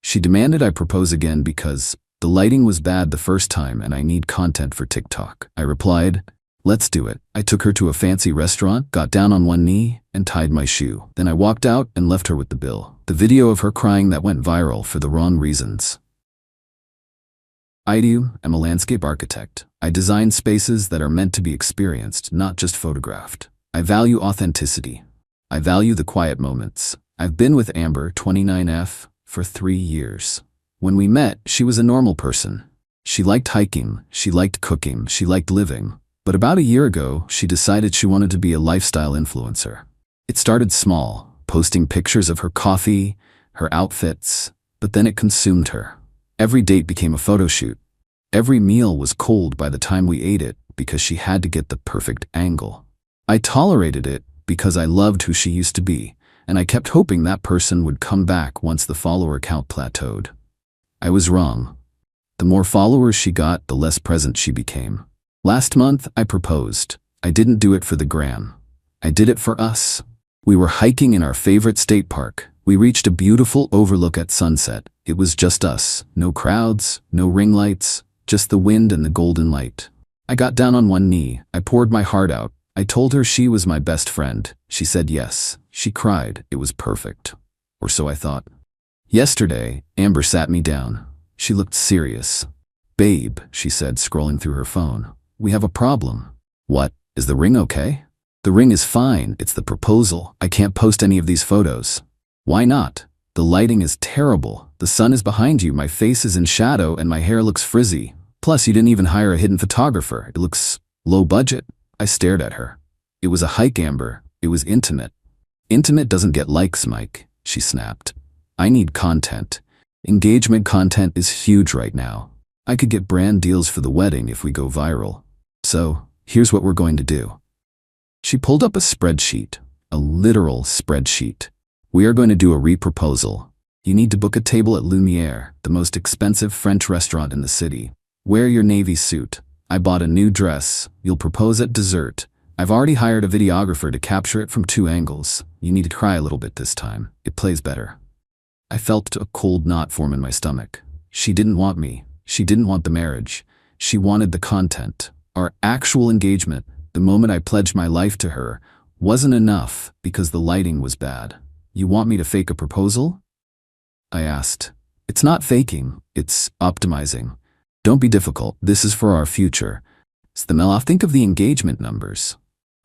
She demanded I propose again because the lighting was bad the first time and I need content for TikTok. I replied, let's do it. I took her to a fancy restaurant, got down on one knee, and tied my shoe. Then I walked out and left her with the bill. The video of her crying that went viral for the wrong reasons. I am a landscape architect. I design spaces that are meant to be experienced, not just photographed. I value authenticity. I value the quiet moments. I've been with Amber, 29F, for 3 years. When we met, she was a normal person. She liked hiking, she liked cooking, she liked living. But about a year ago, she decided she wanted to be a lifestyle influencer. It started small, posting pictures of her coffee, her outfits, but then it consumed her. Every date became a photo shoot. Every meal was cold by the time we ate it because she had to get the perfect angle. I tolerated it because I loved who she used to be, and I kept hoping that person would come back once the follower count plateaued. I was wrong. The more followers she got, the less present she became. Last month, I proposed. I didn't do it for the gram. I did it for us. We were hiking in our favorite state park. We reached a beautiful overlook at sunset. It was just us. No crowds, no ring lights, just the wind and the golden light. I got down on one knee. I poured my heart out. I told her she was my best friend. She said yes. She cried. It was perfect. Or so I thought. Yesterday, Amber sat me down. She looked serious. Babe, she said, scrolling through her phone. We have a problem. What? Is the ring okay? The ring is fine. It's the proposal. I can't post any of these photos. Why not? The lighting is terrible. The sun is behind you. My face is in shadow and my hair looks frizzy. Plus, you didn't even hire a hidden photographer. It looks low budget. I stared at her. It was a hike, Amber. It was intimate. Intimate doesn't get likes, Mike, she snapped. I need content. Engagement content is huge right now. I could get brand deals for the wedding if we go viral. So, here's what we're going to do. She pulled up a spreadsheet, a literal spreadsheet. We are going to do a re-proposal. You need to book a table at Lumiere, the most expensive French restaurant in the city. Wear your navy suit. I bought a new dress. You'll propose at dessert. I've already hired a videographer to capture it from 2 angles. You need to cry a little bit this time. It plays better. I felt a cold knot form in my stomach. She didn't want me. She didn't want the marriage. She wanted the content. Our actual engagement, the moment I pledged my life to her, wasn't enough because the lighting was bad. You want me to fake a proposal? I asked. It's not faking, it's optimizing. Don't be difficult, this is for our future. Stamela, think of the engagement numbers.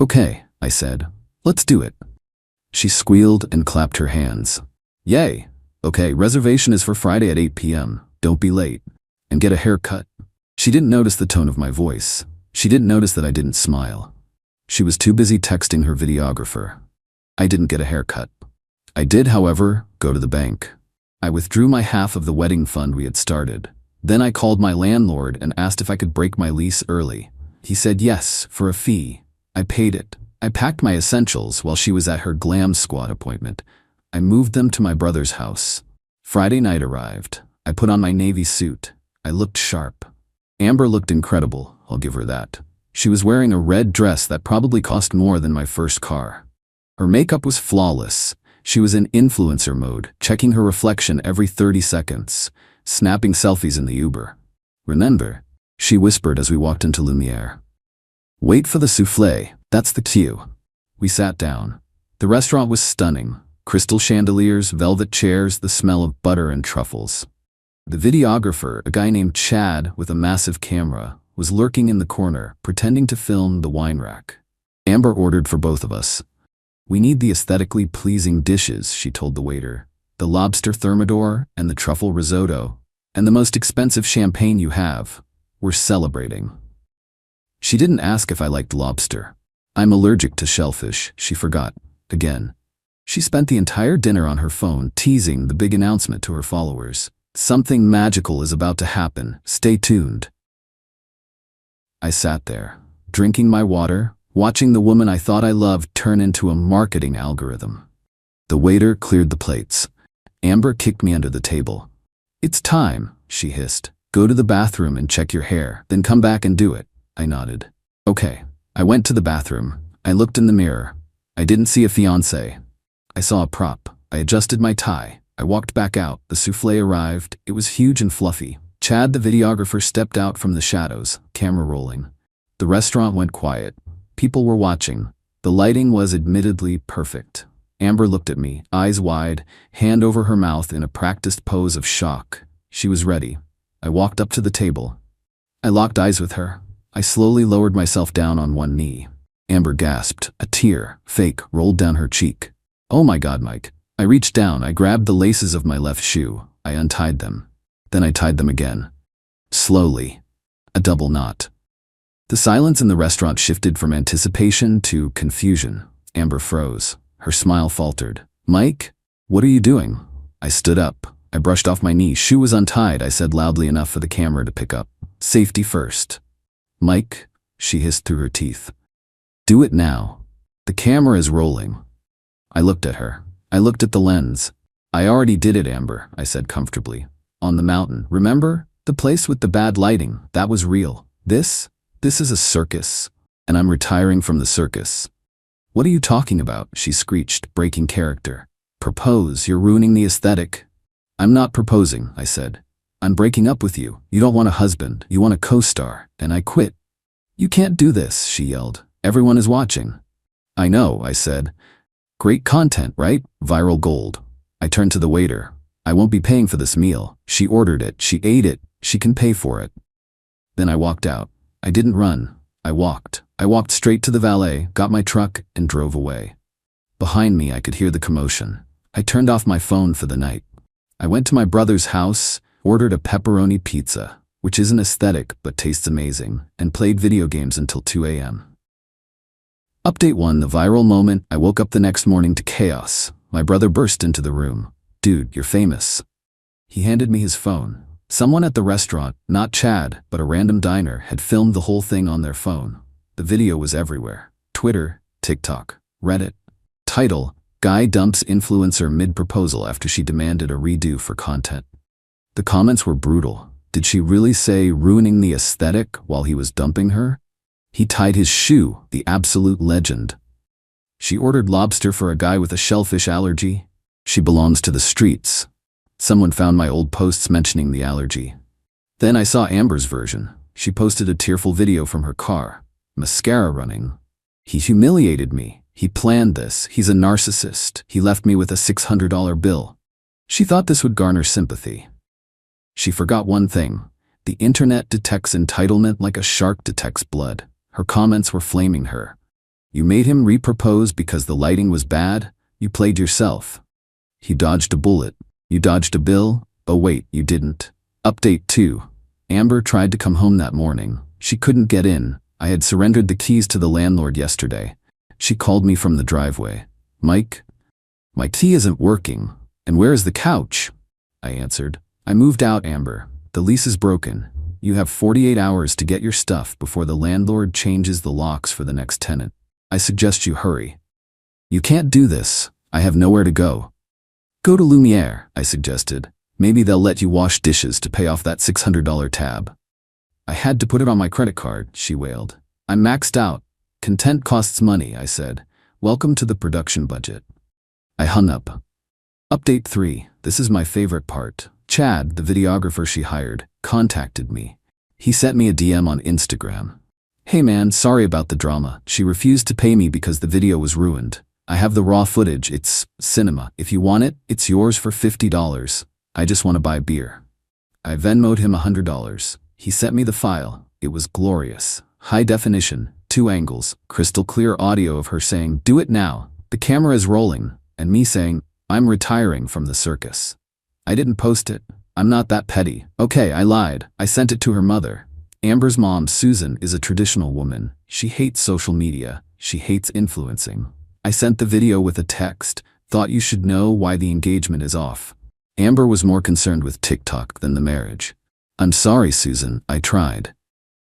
Okay, I said. Let's do it. She squealed and clapped her hands. Yay. Okay, reservation is for Friday at 8 p.m. Don't be late. And get a haircut. She didn't notice the tone of my voice. She didn't notice that I didn't smile. She was too busy texting her videographer. I didn't get a haircut. I did, however, go to the bank. I withdrew my half of the wedding fund we had started. Then I called my landlord and asked if I could break my lease early. He said yes, for a fee. I paid it. I packed my essentials while she was at her glam squad appointment. I moved them to my brother's house. Friday night arrived. I put on my navy suit. I looked sharp. Amber looked incredible, I'll give her that. She was wearing a red dress that probably cost more than my first car. Her makeup was flawless. She was in influencer mode, checking her reflection every 30 seconds, snapping selfies in the Uber. Remember, she whispered as we walked into Lumiere. Wait for the soufflé, that's the cue. We sat down. The restaurant was stunning. Crystal chandeliers, velvet chairs, the smell of butter and truffles. The videographer, a guy named Chad with a massive camera, was lurking in the corner, pretending to film the wine rack. Amber ordered for both of us. We need the aesthetically pleasing dishes, she told the waiter. The lobster thermidor and the truffle risotto, and the most expensive champagne you have. We're celebrating. She didn't ask if I liked lobster. I'm allergic to shellfish, she forgot. Again. She spent the entire dinner on her phone teasing the big announcement to her followers. Something magical is about to happen. Stay tuned. I sat there, drinking my water, watching the woman I thought I loved turn into a marketing algorithm. The waiter cleared the plates. Amber kicked me under the table. It's time, she hissed. Go to the bathroom and check your hair, then come back and do it. I nodded. Okay. I went to the bathroom. I looked in the mirror. I didn't see a fiancé. I saw a prop. I adjusted my tie. I walked back out. The souffle arrived. It was huge and fluffy. Chad, the videographer, stepped out from the shadows, camera rolling. The restaurant went quiet. People were watching. The lighting was admittedly perfect. Amber looked at me, eyes wide, hand over her mouth in a practiced pose of shock. She was ready. I walked up to the table. I locked eyes with her. I slowly lowered myself down on one knee. Amber gasped. A tear, fake, rolled down her cheek. "Oh my God, Mike." I reached down. I grabbed the laces of my left shoe. I untied them. Then I tied them again. Slowly. A double knot. The silence in the restaurant shifted from anticipation to confusion. Amber froze. Her smile faltered. "Mike, what are you doing?" I stood up. I brushed off my knee. "Shoe was untied," I said loudly enough for the camera to pick up. "Safety first." "Mike," she hissed through her teeth. "Do it now. The camera is rolling." I looked at her. I looked at the lens. "I already did it, Amber," I said comfortably. "On the mountain. Remember? The place with the bad lighting. That was real. This is a circus. And I'm retiring from the circus." "What are you talking about?" she screeched, breaking character. "Propose. You're ruining the aesthetic." "I'm not proposing," I said. "I'm breaking up with you. You don't want a husband. You want a co-star. And I quit." "You can't do this," she yelled. "Everyone is watching." "I know," I said. "Great content, right? Viral gold." I turned to the waiter. "I won't be paying for this meal." She ordered it. She ate it. She can pay for it. Then I walked out. I didn't run. I walked. I walked straight to the valet, got my truck, and drove away. Behind me, I could hear the commotion. I turned off my phone for the night. I went to my brother's house, ordered a pepperoni pizza, which isn't aesthetic but tastes amazing, and played video games until 2 a.m. Update 1: the viral moment. I woke up the next morning to chaos. My brother burst into the room. "Dude, you're famous." He handed me his phone. Someone at the restaurant, not Chad, but a random diner, had filmed the whole thing on their phone. The video was everywhere. Twitter, TikTok, Reddit. Title: Guy dumps influencer mid-proposal after she demanded a redo for content. The comments were brutal. Did she really say ruining the aesthetic while he was dumping her? He tied his shoe, the absolute legend. She ordered lobster for a guy with a shellfish allergy. She belongs to the streets. Someone found my old posts mentioning the allergy. Then I saw Amber's version. She posted a tearful video from her car. Mascara running. "He humiliated me. He planned this. He's a narcissist. He left me with a $600 bill." She thought this would garner sympathy. She forgot one thing. The internet detects entitlement like a shark detects blood. Her comments were flaming her. "You made him re-propose because the lighting was bad? You played yourself. He dodged a bullet. You dodged a bill? Oh wait, you didn't." Update 2. Amber tried to come home that morning. She couldn't get in. I had surrendered the keys to the landlord yesterday. She called me from the driveway. "Mike, my key isn't working. And where is the couch?" I answered. "I moved out, Amber. The lease is broken. You have 48 hours to get your stuff before the landlord changes the locks for the next tenant. I suggest you hurry." "You can't do this. I have nowhere to go." "Go to Lumiere," I suggested. "Maybe they'll let you wash dishes to pay off that $600 tab." "I had to put it on my credit card," she wailed. "I'm maxed out. Content costs money," I said. "Welcome to the production budget." I hung up. Update 3. This is my favorite part. Chad, the videographer she hired, contacted me. He sent me a DM on Instagram. "Hey man, sorry about the drama. She refused to pay me because the video was ruined. I have the raw footage. It's cinema. If you want it, it's yours for $50. I just want to buy beer." I Venmo'd him $100. He sent me the file. It was glorious. High definition, 2 angles, crystal clear audio of her saying, "Do it now. The camera is rolling," and me saying, "I'm retiring from the circus." I didn't post it. I'm not that petty. Okay, I lied. I sent it to her mother. Amber's mom, Susan, is a traditional woman. She hates social media. She hates influencing. I sent the video with a text. "Thought you should know why the engagement is off." Amber was more concerned with TikTok than the marriage. "I'm sorry, Susan. I tried."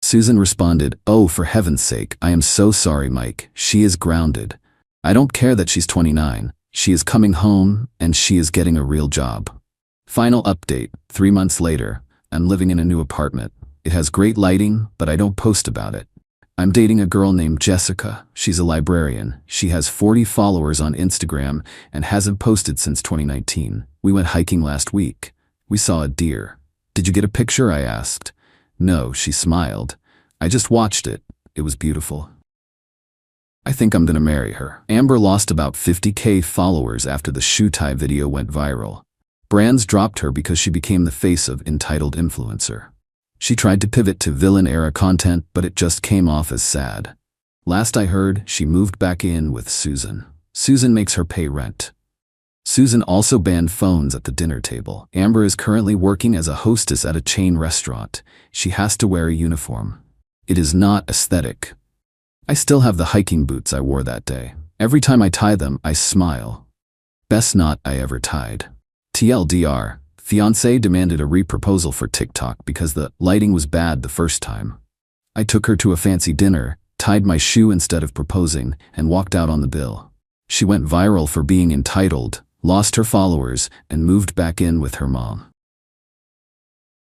Susan responded, "Oh, for heaven's sake, I am so sorry, Mike. She is grounded. I don't care that she's 29. She is coming home, and she is getting a real job." Final update. 3 months later, I'm living in a new apartment. It has great lighting, but I don't post about it. I'm dating a girl named Jessica. She's a librarian. She has 40 followers on Instagram and hasn't posted since 2019. We went hiking last week. We saw a deer. Did you get a picture? I asked. No, she smiled. I just watched it. It was beautiful. I think I'm gonna marry her. Amber lost about 50K followers after the shoe tie video went viral. Brands dropped her because she became the face of entitled influencer. She tried to pivot to villain-era content, but it just came off as sad. Last I heard, she moved back in with Susan. Susan makes her pay rent. Susan also banned phones at the dinner table. Amber is currently working as a hostess at a chain restaurant. She has to wear a uniform. It is not aesthetic. I still have the hiking boots I wore that day. Every time I tie them, I smile. Best knot I ever tied. TLDR. Fiancé demanded a re-proposal for TikTok because the lighting was bad the first time. I took her to a fancy dinner, tied my shoe instead of proposing, and walked out on the bill. She went viral for being entitled, lost her followers, and moved back in with her mom.